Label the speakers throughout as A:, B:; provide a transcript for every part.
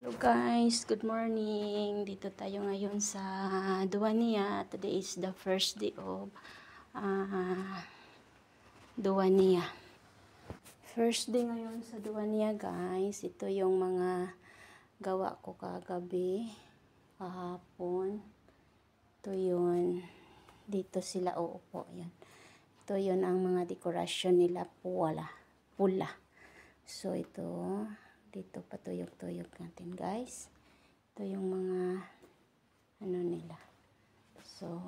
A: Hello guys, good morning. Dito tayo ngayon sa Duania. Today is the first day of Duania. First day ngayon sa Duania guys. Ito yung mga gawa ko kagabi, kahapon. Ito yun. Dito sila uupo. Yan. Ito yun ang mga dekorasyon nila pula. So ito, dito patuyok-tuyok natin guys. Ito yung mga ano nila. So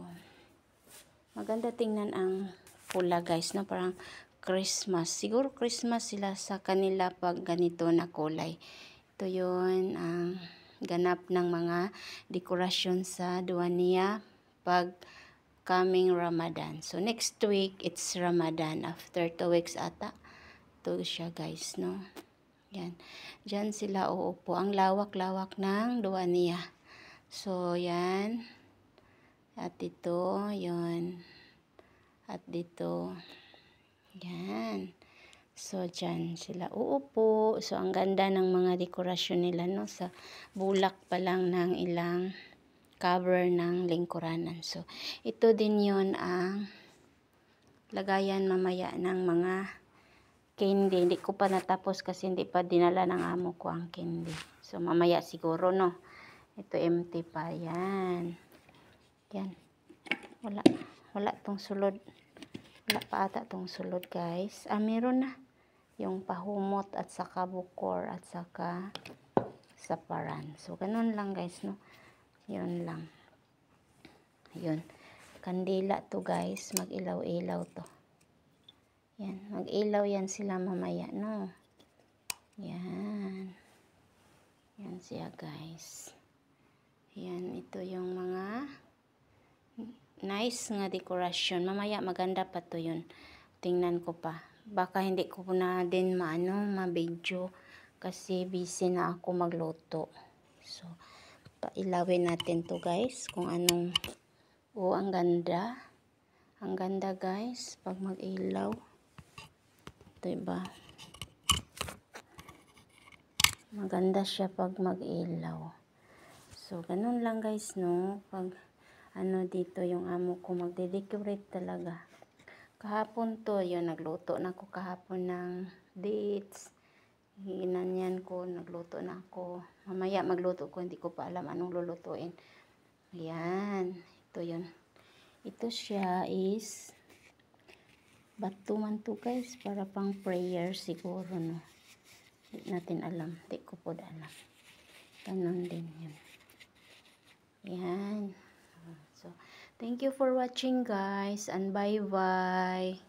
A: maganda tingnan ang pula guys, no? Parang Christmas. Siguro Christmas sila sa kanila pag ganito na kulay. Ito yun ang ganap ng mga dekorasyon sa Duania pag coming Ramadan. So next week it's Ramadan. After 2 weeks ata. Ito siya guys, no? Yan. Diyan sila uupo. Ang lawak-lawak ng Duania. So, yan. At ito, yun. At dito. Yan. So, dyan sila uupo. So, ang ganda ng mga dekorasyon nila, no? Sa bulak pa lang ng ilang cover ng lingkuranan. So, ito din yun ang lagayan mamaya ng mga candy. Hindi ko pa natapos kasi hindi pa dinala ng amo ko ang candy. So, mamaya siguro, no? Ito empty pa. Yan. Yan. Wala tong sulod. Wala pa ata tong sulod, guys. Meron na. Yung pahumot at saka bukor at saka saparan. So, ganun lang, guys, no? Yun lang. Yun. Kandila to, guys. Mag-ilaw-ilaw to. Yan, mag-ilaw yan sila mamaya, no? Yan. Yan siya, guys. Yan, ito yung mga nice nga dekorasyon. Mamaya maganda pa to yun. Tingnan ko pa. Baka hindi ko na din ma-video kasi busy na ako magluto. So, pailawin natin to, guys. Kung anong, ang ganda. Ang ganda, guys, pag mag-ilaw. Diba? Maganda siya pag mag-ilaw. So, ganun lang guys, no? Pag, dito yung amo ko magde-decorate talaga. Kahapon to, yun, nagluto na ako kahapon ng dates. Hinanyan ko, nagluto na ako. Mamaya magluto ko, hindi ko pa alam anong lulutuin. Ayan, ito yun. Ito siya is bato man to guys, para pang prayer siguro, no? Hindi natin alam, hindi ko po alam. Ganun din yun. Yan. So, thank you for watching guys, and bye bye.